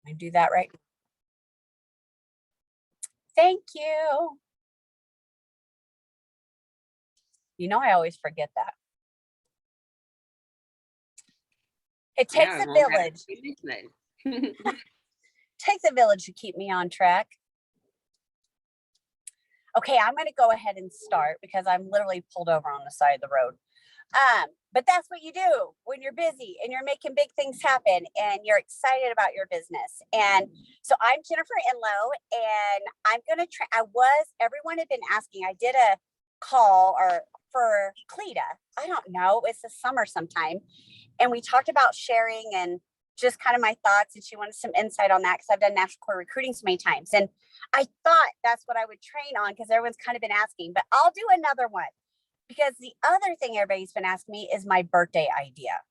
I do that right now. Thank you. You know, I always forget that. It takes a village. Takes a village to keep me on track. Okay, I'm going to go ahead and start because I'm literally pulled over on the side of the road. But that's what you do when you're busy and you're making big things happen and you're excited about your business. And so I'm Jennifer Enloe, and I'm going to everyone had been asking, I did a call for Cleta. I don't know. It's the summer sometime. And we talked about sharing and just kind of my thoughts. And she wanted some insight on that because I've done national core recruiting so many times. And I thought that's what I would train on because everyone's kind of been asking, but I'll do another one. Because the other thing everybody's been asking me is my birthday idea.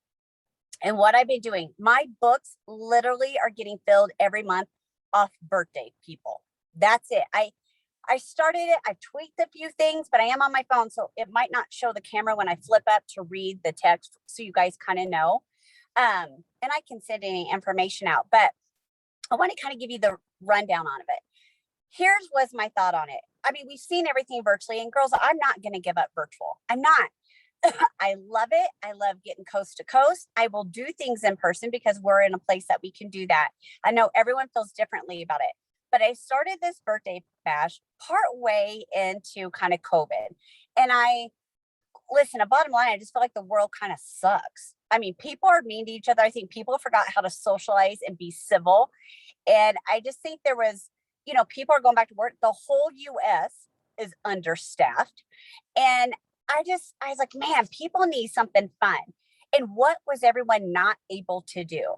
And what I've been doing, my books literally are getting filled every month off birthday people. That's it. I started it. I tweaked a few things, but I am on my phone, so it might not show the camera when I flip up to read the text, so you guys kind of know. And I can send any information out, but I want to kind of give you the rundown on it. Here's was my thought on it. I mean, we've seen everything virtually, and girls, I'm not going to give up virtual. I'm not. I love it. I love getting coast to coast. I will do things in person because we're in a place that we can do that. I know everyone feels differently about it, but I started this birthday bash part way into kind of COVID. And listen, a bottom line, I just feel like the world kind of sucks. I mean, people are mean to each other. I think people forgot how to socialize and be civil. And I just think there was, people are going back to work. The whole US is understaffed. And I was like, man, people need something fun. And what was everyone not able to do?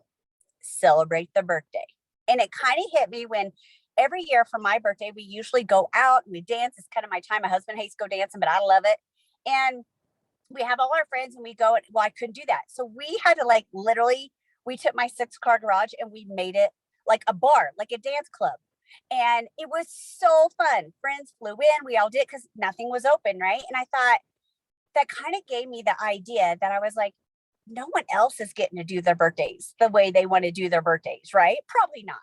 Celebrate the birthday. And it kind of hit me when every year for my birthday, we usually go out and we dance. It's kind of my time. My husband hates to go dancing, but I love it. And we have all our friends and we go, well, I couldn't do that. So we had to literally, we took my 6-car garage and we made it like a bar, like a dance club. And it was so fun. Friends flew in, we all did because nothing was open, right? And I thought that kind of gave me the idea that I was like, no one else is getting to do their birthdays the way they want to do their birthdays, right? Probably not.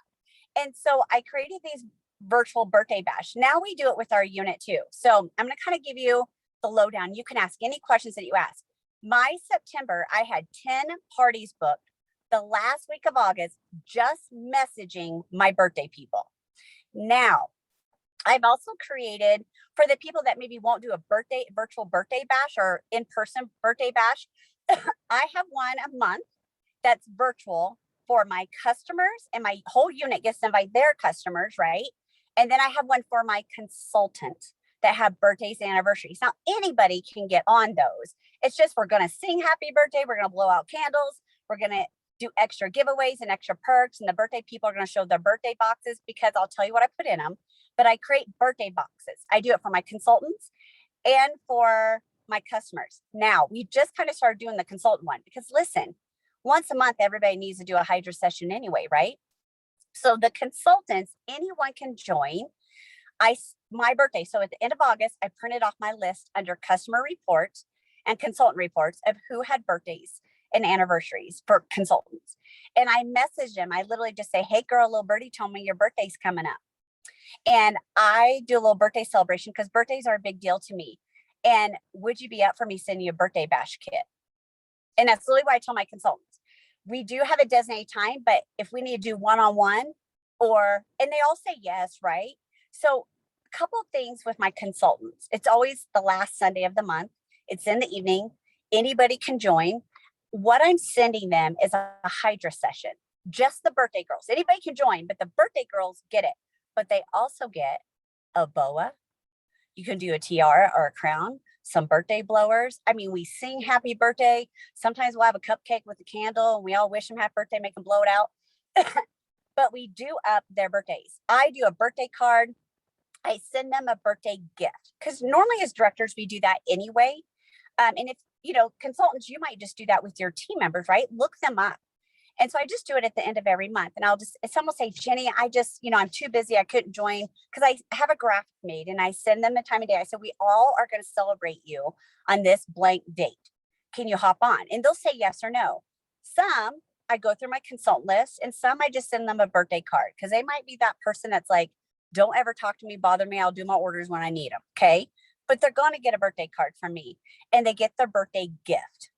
And so I created these virtual birthday bash. Now we do it with our unit too. So I'm going to kind of give you the lowdown. You can ask any questions that you ask. My September, I had 10 parties booked the last week of August, just messaging my birthday people. Now, I've also created for the people that maybe won't do a virtual birthday bash or in-person birthday bash, I have one a month that's virtual for my customers, and my whole unit gets to invite their customers, right? And then I have one for my consultants that have birthdays and anniversaries. Now, anybody can get on those. It's just we're going to sing happy birthday. We're going to blow out candles. We're going to do extra giveaways and extra perks. And the birthday people are going to show their birthday boxes because I'll tell you what I put in them. But I create birthday boxes. I do it for my consultants and for my customers. Now, we just kind of started doing the consultant one because listen, once a month, everybody needs to do a Hydra session anyway, right? So the consultants, anyone can join. My birthday. So at the end of August, I printed off my list under customer reports and consultant reports of who had birthdays and anniversaries for consultants. And I messaged them. I literally just say, hey girl, little birdie told me your birthday's coming up. And I do a little birthday celebration because birthdays are a big deal to me. And would you be up for me sending you a birthday bash kit? And that's literally what I tell my consultants. We do have a designated time, but if we need to do one-on-one and they all say yes, right? So a couple of things with my consultants. It's always the last Sunday of the month. It's in the evening. Anybody can join. What I'm sending them is a Hydra session. Just the birthday girls. Anybody can join, but the birthday girls get it. But they also get a boa. You can do a tiara or a crown, some birthday blowers. I mean, we sing happy birthday. Sometimes we'll have a cupcake with a candle and we all wish them happy birthday, make them blow it out. But we do up their birthdays. I do a birthday card. I send them a birthday gift because normally as directors, we do that anyway. And if, consultants, you might just do that with your team members, right? Look them up. And so I just do it at the end of every month. And someone will say, Jenny, I'm too busy. I couldn't join because I have a graphic made and I send them the time of day. I said, we all are going to celebrate you on this blank date. Can you hop on? And they'll say yes or no. Some I go through my consultant list, and some I just send them a birthday card because they might be that person that's like, don't ever talk to me, bother me. I'll do my orders when I need them. Okay. But they're going to get a birthday card from me, and they get their birthday gift.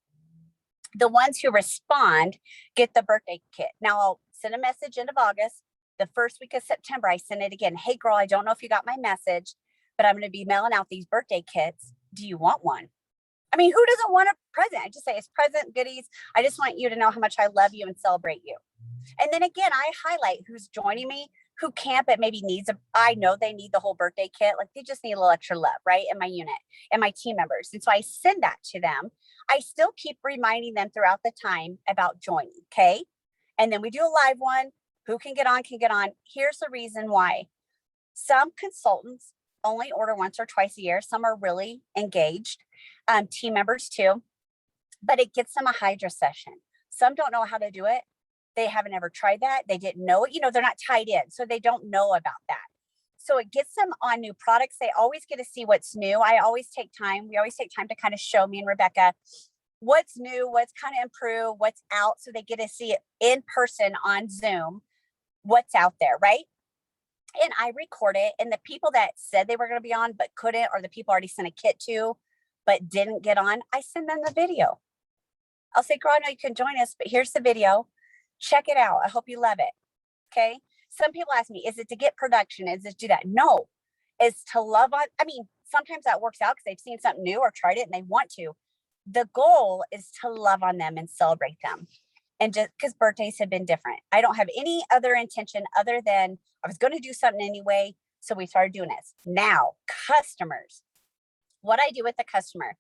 The ones who respond get the birthday kit. Now I'll send a message end of August. The first week of September, I send it again. Hey girl, I don't know if you got my message, but I'm going to be mailing out these birthday kits. Do you want one? I mean, who doesn't want a present? I just say it's present goodies. I just want you to know how much I love you and celebrate you. And then again, I highlight who's joining me, who can't, but maybe needs I know they need the whole birthday kit. Like they just need a little extra love, right? In my unit and my team members. And so I send that to them. I still keep reminding them throughout the time about joining. Okay. And then we do a live one. Who can get on, can get on. Here's the reason why. Some consultants only order once or twice a year. Some are really engaged, team members too, but it gets them a Hydra session. Some don't know how to do it. They haven't ever tried that. They didn't know it. They're not tied in, so they don't know about that. So it gets them on new products. They always get to see what's new. We always take time to kind of show me and Rebecca what's new, what's kind of improved, what's out. So they get to see it in person on Zoom, what's out there, right? And I record it. And the people that said they were going to be on but couldn't, or the people already sent a kit to but didn't get on, I send them the video. I'll say, girl, I know you can join us, but here's the video. Check it out. I hope you love it. Okay. Some people ask me, is it to get production? Is it to do that? No, it's to love on. I mean, sometimes that works out because they've seen something new or tried it and they want to. The goal is to love on them and celebrate them. And just because birthdays have been different, I don't have any other intention other than I was going to do something anyway. So we started doing this. Now, customers, what I do with the customer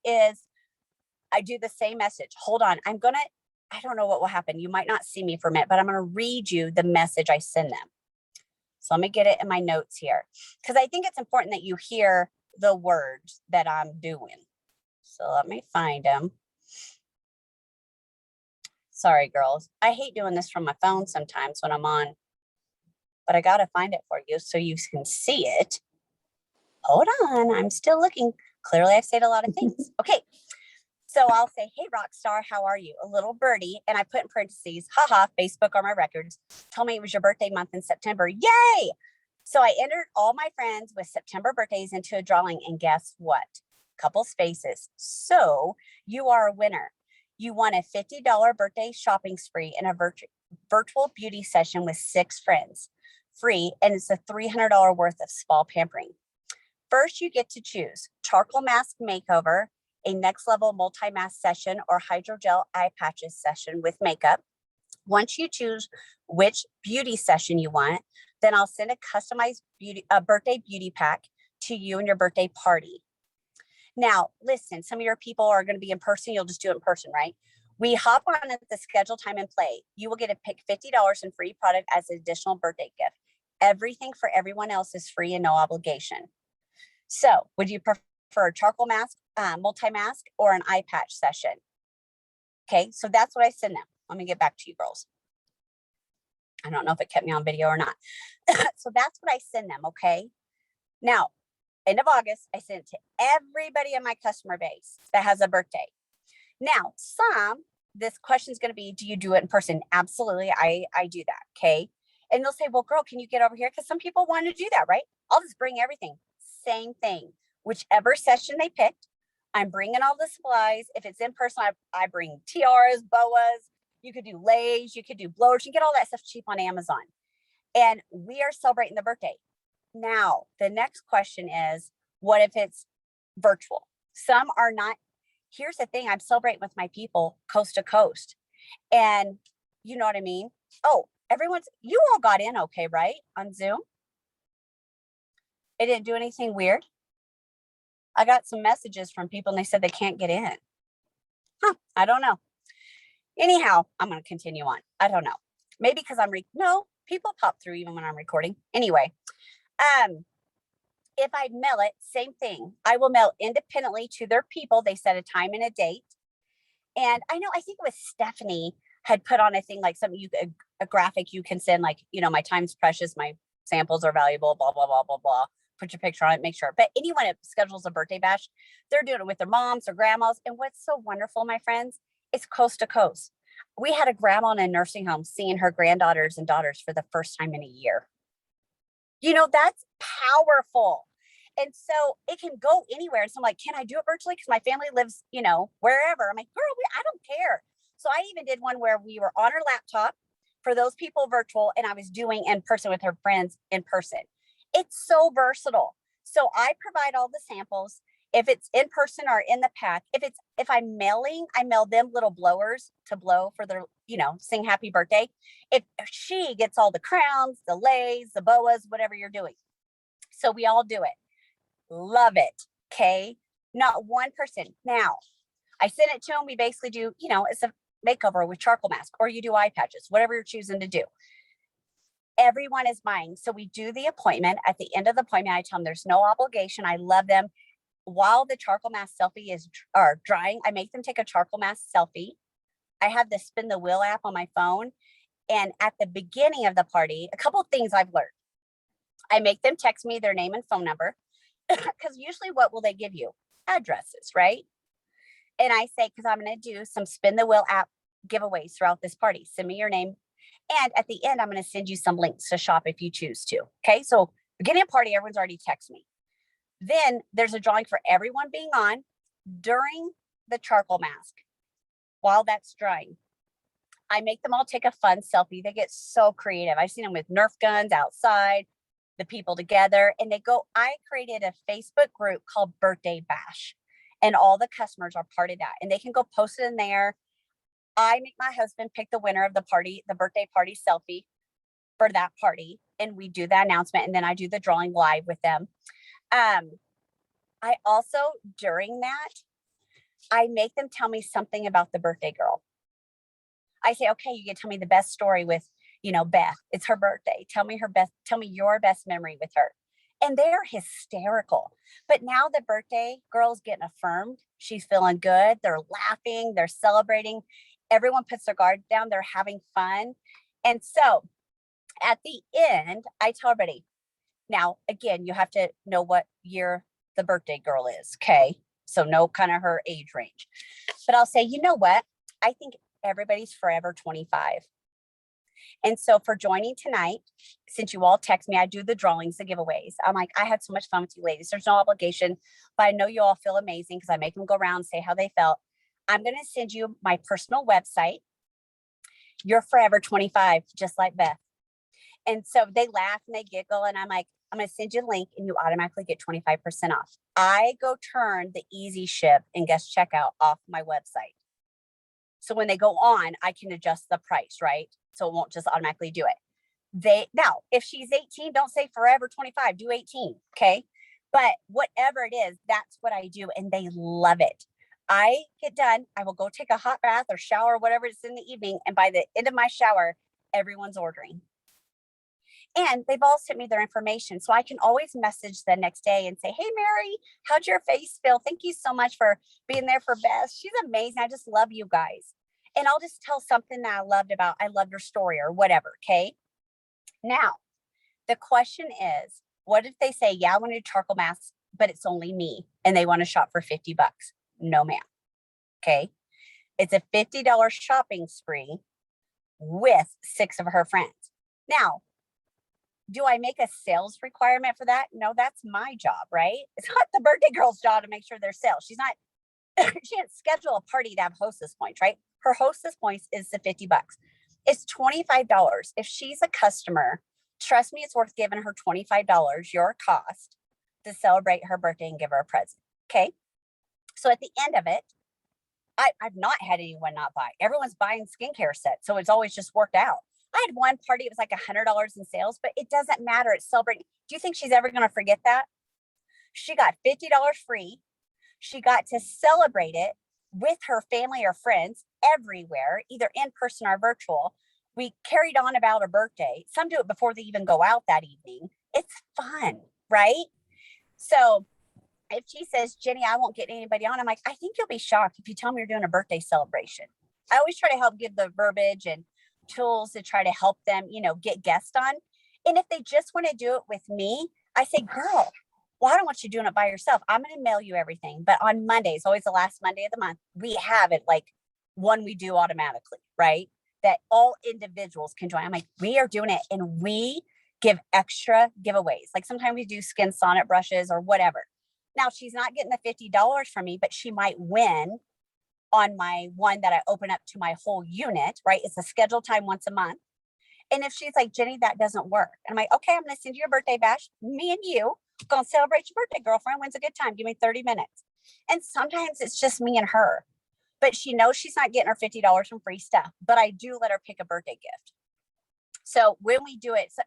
is I do the same message. Hold on. I don't know what will happen. You might not see me for a minute, but I'm going to read you the message I send them. So let me get it in my notes here because I think it's important that you hear the words that I'm doing. So let me find them. Sorry, girls. I hate doing this from my phone sometimes when I'm on, but I got to find it for you so you can see it. Hold on. I'm still looking. Clearly, I've said a lot of things. Okay. So I'll say, hey, Rockstar, how are you? A little birdie. And I put in parentheses, haha, Facebook are my records. Told me it was your birthday month in September. Yay. So I entered all my friends with September birthdays into a drawing. And guess what? Couple spaces. So you are a winner. You won a $50 birthday shopping spree in a virtual beauty session with 6 friends. Free. And it's a $300 worth of spa pampering. First, you get to choose charcoal mask makeover, a next level multi-mask session, or hydrogel eye patches session with makeup. Once you choose which beauty session you want, then I'll send a customized birthday beauty pack to you and your birthday party. Now, listen, some of your people are going to be in person. You'll just do it in person, right? We hop on at the scheduled time and play. You will get to pick $50 in free product as an additional birthday gift. Everything for everyone else is free and no obligation. So would you prefer a charcoal mask, multi-mask, or an eye patch session? Okay, so that's what I send them. Let me get back to you girls. I don't know if it kept me on video or not. So that's what I send them, okay? Now, end of August, I send it to everybody in my customer base that has a birthday. Now, this question is going to be, do you do it in person? Absolutely, I do that, okay? And they'll say, well, girl, can you get over here? Because some people want to do that, right? I'll just bring everything. Same thing. Whichever session they picked, I'm bringing all the supplies. If it's in person, I bring tiaras, boas. You could do leis, you could do blowers. You can get all that stuff cheap on Amazon. And we are celebrating the birthday. Now, the next question is, what if it's virtual? Some are not. Here's the thing. I'm celebrating with my people coast to coast. And you know what I mean? Oh, you all got in okay, right? On Zoom? It didn't do anything weird. I got some messages from people and they said they can't get in. I don't know. Anyhow, I'm going to continue on. I don't know. Maybe because no, people pop through even when I'm recording. Anyway, if I mail it, same thing. I will mail independently to their people. They set a time and a date. And I think it was Stephanie had put on a thing like a graphic you can send, like, my time's precious. My samples are valuable, blah, blah, blah, blah, blah. Put your picture on it, make sure. But anyone that schedules a birthday bash, they're doing it with their moms or grandmas. And what's so wonderful, my friends, it's coast to coast. We had a grandma in a nursing home seeing her granddaughters and daughters for the first time in a year. That's powerful. And so it can go anywhere. And so I'm like, can I do it virtually? Because my family lives, wherever. I'm like, girl, I don't care. So I even did one where we were on our laptop for those people virtual, and I was doing in person with her friends in person. It's so versatile. So I provide all the samples. If it's in person or in the pack, if I'm mailing, I mail them little blowers to blow for their, sing happy birthday. If she gets all the crowns, the leis, the boas, whatever you're doing. So we all do it. Love it. Okay. Not one person. Now I send it to them. We basically do, it's a makeover with charcoal mask, or you do eye patches, whatever you're choosing to do. Everyone is mine. So we do the appointment. At the end of the appointment, I tell them there's no obligation. I love them. While the charcoal mask selfie is drying, I make them take a charcoal mask selfie. I have the spin the wheel app on my phone. And at the beginning of the party, a couple of things I've learned. I make them text me their name and phone number, because usually what will they give you? Addresses, right? And I say, because I'm going to do some spin the wheel app giveaways throughout this party. Send me your name. And at the end, I'm going to send you some links to shop if you choose to. Okay. So beginning of party, everyone's already texted me. Then there's a drawing for everyone being on during the charcoal mask. While that's drying, I make them all take a fun selfie. They get so creative. I've seen them with Nerf guns outside, the people together, and I created a Facebook group called Birthday Bash, and all the customers are part of that, and they can go post it in there. I make my husband pick the winner of the party, the birthday party selfie for that party, and we do the announcement, and then I do the drawing live with them. I also, during that, I make them tell me something about the birthday girl. I say, okay, you can tell me the best story with, Beth. It's her birthday. Tell me your best memory with her. And they're hysterical. But now the birthday girl's getting affirmed. She's feeling good. They're laughing. They're celebrating. Everyone puts their guard down. They're having fun. And so at the end, I tell everybody, now, again, you have to know what year the birthday girl is. Okay. So know kind of her age range. But I'll say, you know what? I think everybody's forever 25. And so for joining tonight, since you all text me, I do the drawings, the giveaways. I'm like, I had so much fun with you ladies. There's no obligation, but I know you all feel amazing because I make them go around and say how they felt. I'm going to send you my personal website. You're forever 25, just like Beth. And so they laugh and they giggle. And I'm like, I'm going to send you a link and you automatically get 25% off. I go turn the easy ship and guest checkout off my website. So when they go on, I can adjust the price, right? So it won't just automatically do it. Now, if she's 18, don't say forever 25, do 18. Okay. But whatever it is, that's what I do. And they love it. I get done. I will go take a hot bath or shower, whatever it's in the evening. And by the end of my shower, everyone's ordering. And they've all sent me their information. So I can always message the next day and say, hey, Mary, how'd your face feel? Thank you so much for being there for Beth. She's amazing. I just love you guys. And I'll just tell something that I loved her story or whatever. Okay. Now, the question is, what if they say, yeah, I want to do charcoal masks, but it's only me and they want to shop for $50? No, ma'am. Okay. It's a $50 shopping spree with 6 of her friends. Now, do I make a sales requirement for that? No, that's my job, right? It's not the birthday girl's job to make sure there's sales. She didn't schedule a party to have hostess points, right? Her hostess points is the $50. It's $25. If she's a customer, trust me, it's worth giving her $25, your cost, to celebrate her birthday and give her a present. Okay. So at the end of it, I've not had anyone not buy. Everyone's buying skincare sets. So it's always just worked out. I had one party, it was like $100 in sales, but it doesn't matter. It's celebrating. Do you think she's ever going to forget that? She got $50 free. She got to celebrate it with her family or friends everywhere, either in person or virtual. We carried on about her birthday. Some do it before they even go out that evening. It's fun, right? So if she says, Jenny, I won't get anybody on, I'm like, I think you'll be shocked if you tell me you're doing a birthday celebration. I always try to help give the verbiage and tools to try to help them, get guests on. And if they just want to do it with me, I say, girl, well, I don't want you doing it by yourself. I'm going to mail you everything. But on Mondays, always the last Monday of the month, we have it like one we do automatically, right? That all individuals can join. I'm like, we are doing it, and we give extra giveaways. Like sometimes we do skin sonnet brushes or whatever. Now she's not getting the $50 from me, but she might win on my one that I open up to my whole unit, right? It's a scheduled time once a month. And if she's like, Jenny, that doesn't work. And I'm like, okay, I'm going to send you a birthday bash. Me and you going to celebrate your birthday, girlfriend. When's a good time? Give me 30 minutes. And sometimes it's just me and her, but she knows she's not getting her $50 from free stuff, but I do let her pick a birthday gift. So when we do it, so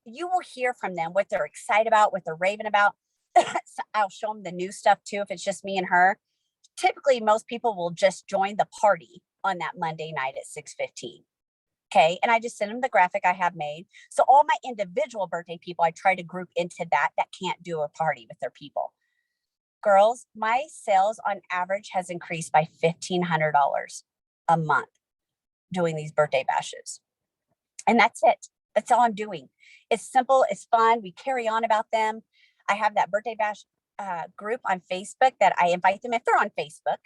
you will hear from them what they're excited about, what they're raving about. So I'll show them the new stuff too. If it's just me and her, typically most people will just join the party on that Monday night at 6:15. Okay. And I just send them the graphic I have made. So all my individual birthday people, I try to group into that can't do a party with their people. Girls, my sales on average has increased by $1,500 a month doing these birthday bashes. And that's it. That's all I'm doing. It's simple. It's fun. We carry on about them. I have that birthday bash group on Facebook that I invite them if they're on Facebook.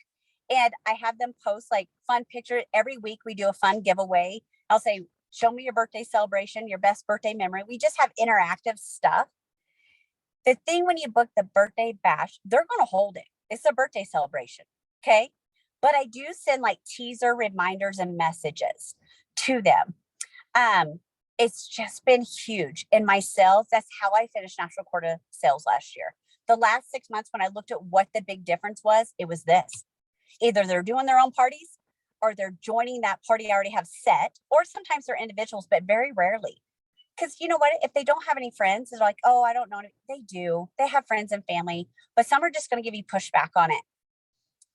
And I have them post like fun pictures. Every week we do a fun giveaway. I'll say, show me your birthday celebration, your best birthday memory. We just have interactive stuff. The thing when you book the birthday bash, they're going to hold it. It's a birthday celebration. Okay. But I do send like teaser reminders and messages to them. It's just been huge in my sales. That's how I finished National Quarter sales last year. The last 6 months, when I looked at what the big difference was, it was this. Either they're doing their own parties or they're joining that party I already have set, or sometimes they're individuals, but very rarely. Because you know what? If they don't have any friends, they're like, oh, I don't know. They do. They have friends and family, but some are just going to give you pushback on it.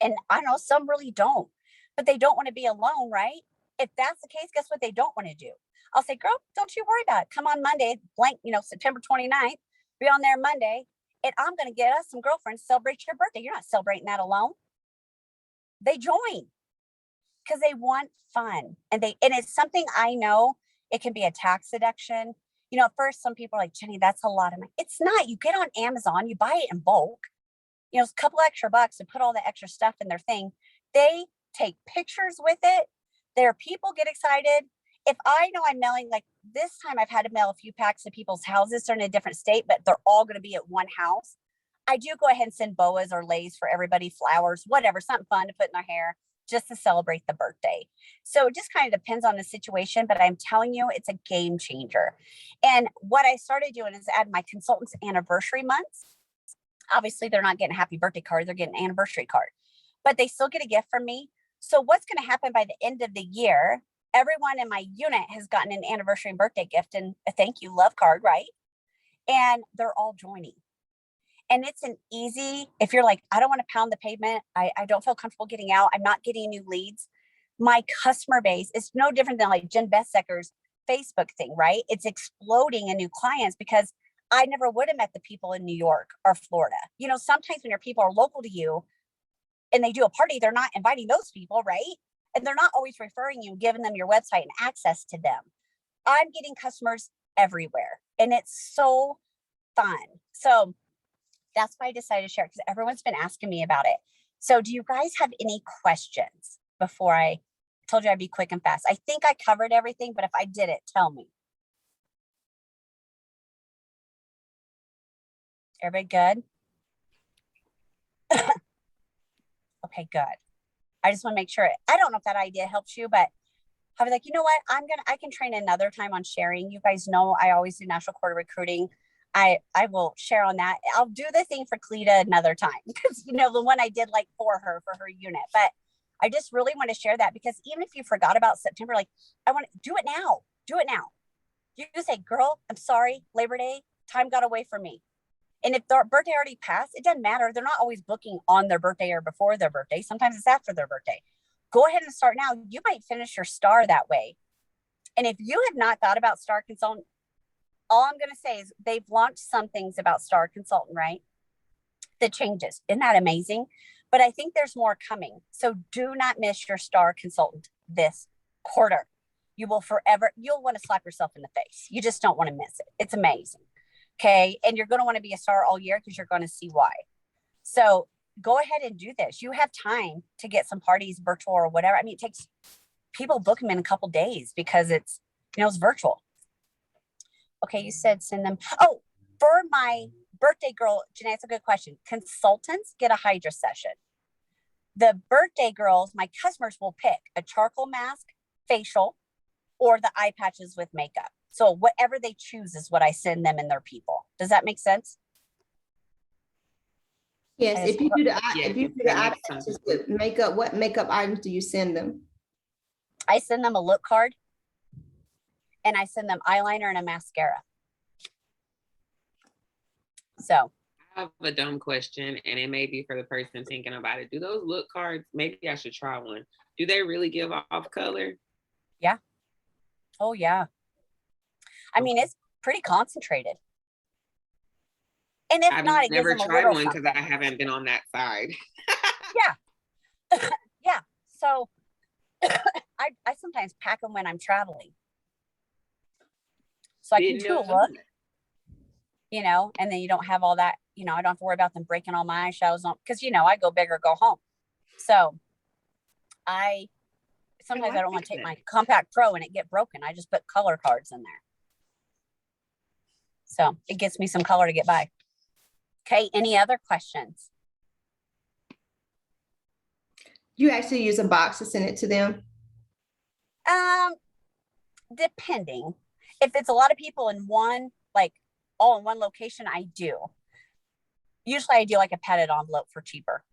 And I know some really don't, but they don't want to be alone, right? If that's the case, guess what they don't want to do? I'll say, girl, don't you worry about it. Come on Monday, blank, September 29th, be on there Monday, and I'm going to get us some girlfriends to celebrate your birthday. You're not celebrating that alone. They join because they want fun. And it's something I know it can be a tax deduction. At first, some people are like, Jenny, that's a lot of money. It's not. You get on Amazon, you buy it in bulk, a couple extra bucks to put all the extra stuff in their thing. They take pictures with it. Their people get excited. If I know I'm mailing, like this time I've had to mail a few packs to people's houses. They're in a different state, but they're all going to be at one house. I do go ahead and send boas or lays for everybody, flowers, whatever, something fun to put in their hair just to celebrate the birthday. So it just kind of depends on the situation, but I'm telling you, it's a game changer. And what I started doing is add my consultants' anniversary months. Obviously, they're not getting a happy birthday card. They're getting an anniversary card, but they still get a gift from me. So what's going to happen by the end of the year, everyone in my unit has gotten an anniversary and birthday gift and a thank you love card, right? And they're all joining. And it's an easy, if you're like, I don't want to pound the pavement. I don't feel comfortable getting out. I'm not getting new leads. My customer base is no different than like Jen Besecker's Facebook thing, right? It's exploding in new clients because I never would have met the people in New York or Florida. Sometimes when your people are local to you and they do a party, they're not inviting those people, right? And they're not always referring you, giving them your website and access to them. I'm getting customers everywhere and it's so fun. So that's why I decided to share it because everyone's been asking me about it. So do you guys have any questions before I told you I'd be quick and fast? I think I covered everything, but if I didn't, tell me. Everybody good? Okay, good. I just want to make sure. I don't know if that idea helps you, but I was like, you know what? I can train another time on sharing. You guys know I always do National Quarter recruiting. I will share on that. I'll do the thing for Cleta another time because the one I did like for her unit. But I just really want to share that because even if you forgot about September, like I want to do it now. Do it now. You say, girl, I'm sorry, Labor Day, time got away from me. And if their birthday already passed, it doesn't matter. They're not always booking on their birthday or before their birthday. Sometimes it's after their birthday. Go ahead and start now. You might finish your star that way. And if you have not thought about Star Consultant, all I'm going to say is they've launched some things about Star Consultant, right? The changes. Isn't that amazing? But I think there's more coming. So do not miss your Star Consultant this quarter. You'll want to slap yourself in the face. You just don't want to miss it. It's amazing. Okay. And you're going to want to be a star all year because you're going to see why. So go ahead and do this. You have time to get some parties virtual or whatever. I mean, it takes people book them in a couple days because it's, it's virtual. Okay, you said send them. Oh, for my birthday girl, Janae, it's a good question. Consultants get a Hydra session. The birthday girls, my customers will pick a charcoal mask, facial, or the eye patches with makeup. So whatever they choose is what I send them and their people. Does that make sense? Yes, if you do the eye patches with makeup, what makeup items do you send them? I send them a look card, and I send them eyeliner and a mascara. So I have a dumb question, and it may be for the person thinking about it. Do those look cards, maybe I should try one. Do they really give off color? Yeah. Oh, yeah. I mean, it's pretty concentrated. And if I've not, it never gives them tried a one because I haven't been on that side. Yeah. Yeah. So I sometimes pack them when I'm traveling. So I can do a look, and then you don't have all that, I don't have to worry about them breaking all my eyeshadows on, because, I go big or go home. So sometimes I don't want to take my Compact Pro and it get broken. I just put color cards in there. So it gets me some color to get by. Okay. Any other questions? You actually use a box to send it to them? Depending. If it's a lot of people in one, like all in one location, I do. Usually I do like a padded envelope for cheaper.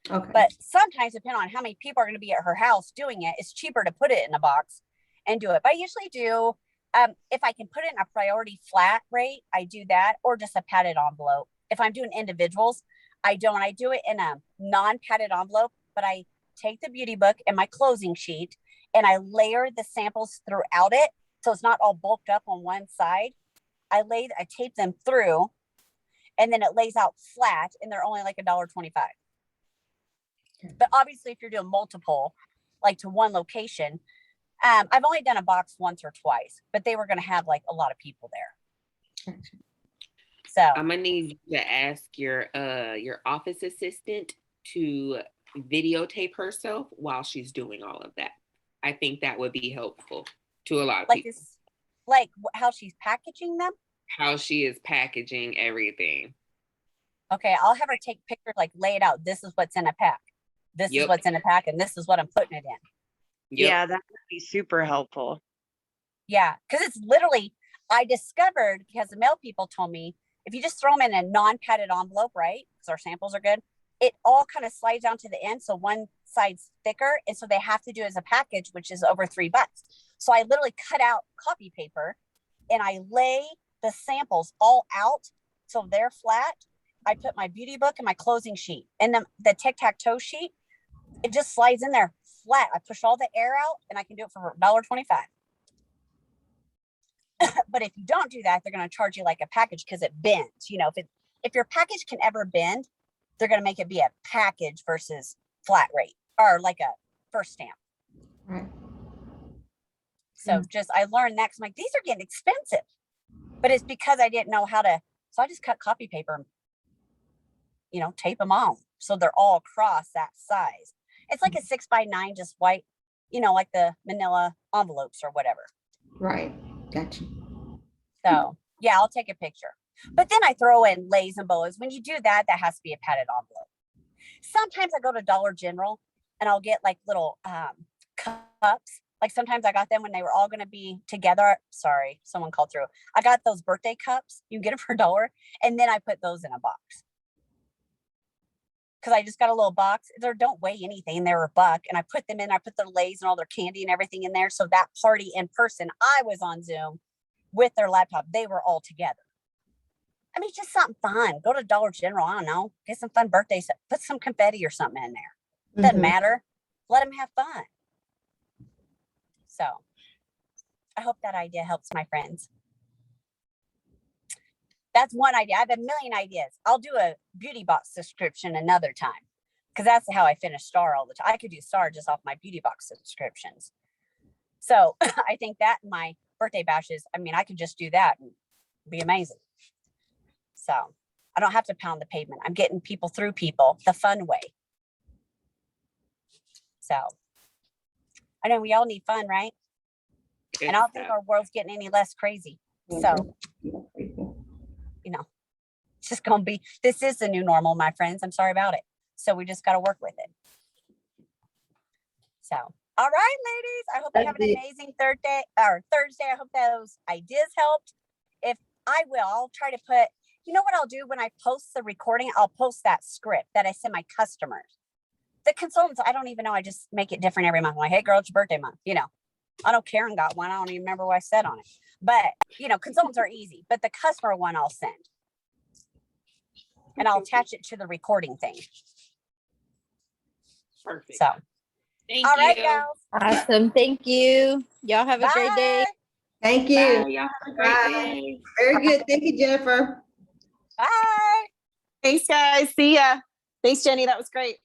Okay. But sometimes, depending on how many people are going to be at her house doing it, it's cheaper to put it in a box and do it. But I usually do, if I can put it in a priority flat rate, I do that, or just a padded envelope. If I'm doing individuals, I don't. I do it in a non-padded envelope, but I take the beauty book and my closing sheet and I layer the samples throughout it. So it's not all bulked up on one side. I tape them through, and then it lays out flat, and they're only like $1.25. But obviously, if you're doing multiple, like to one location, I've only done a box once or twice, but they were going to have like a lot of people there. So I'm gonna need you to ask your office assistant to videotape herself while she's doing all of that. I think that would be helpful to a lot of people. Like how she's packaging them? How she is packaging everything. Okay, I'll have her take pictures, like lay it out. This is what's in a pack. This is what's in a pack, and this is what I'm putting it in. Yeah, that would be super helpful. Yeah, because it's literally, I discovered, because the mail people told me, if you just throw them in a non-padded envelope, right, because our samples are good, it all kind of slides down to the end, so one side's thicker, and so they have to do it as a package, which is over $3. So I literally cut out copy paper, and I lay the samples all out so they're flat. I put my beauty book and my closing sheet, and the tic-tac-toe sheet, it just slides in there flat. I push all the air out, and I can do it for $1.25. But if you don't do that, they're going to charge you like a package because it bends. If your package can ever bend, they're going to make it be a package versus flat rate, or like a first stamp. Right. So I learned that because I'm like, these are getting expensive, but it's because I didn't know how to. So I just cut copy paper and, tape them on so they're all across that size. It's like a 6x9, just white, like the manila envelopes or whatever. Right. Gotcha. So yeah, I'll take a picture. But then I throw in lays and bows. When you do that, that has to be a padded envelope. Sometimes I go to Dollar General and I'll get like little cups. Like sometimes I got them when they were all going to be together. Sorry, someone called through. I got those birthday cups. You can get them for $1. And then I put those in a box. Because I just got a little box. They don't weigh anything. They're $1. And I put them in. I put their lays and all their candy and everything in there. So that party in person, I was on Zoom with their laptop. They were all together. I mean, just something fun. Go to Dollar General. I don't know. Get some fun birthday stuff. Put some confetti or something in there. Doesn't matter. Let them have fun. So I hope that idea helps my friends. That's one idea. I have a million ideas. I'll do a beauty box subscription another time because that's how I finish Star all the time. I could do Star just off my beauty box subscriptions. So I think that in my birthday bashes, I mean, I could just do that and be amazing. So I don't have to pound the pavement. I'm getting people through people the fun way. So I know we all need fun, right? And I don't think our world's getting any less crazy. So, you know, it's just going to be, this is the new normal, my friends. I'm sorry about it. So we just got to work with it. So, all right, ladies, I hope you have an amazing Thursday. I hope those ideas helped. If I will, I'll try to put, you know what I'll do when I post the recording, I'll post that script that I send my customers. The consultants, I don't even know. I just make it different every month. I'm like, hey girl, it's your birthday month. You know, I know Karen got one. I don't even remember what I said on it, but you know, consultants are easy, but the customer one I'll send and I'll attach it to the recording thing. Perfect. So, thank all you. right, gals. Awesome. Thank you. Y'all have a great day. Bye. Thank you. Bye. Y'all have a great Bye. day. Very good. Thank you, Jennifer. Bye. Thanks, guys. See ya. Thanks, Jenny. That was great.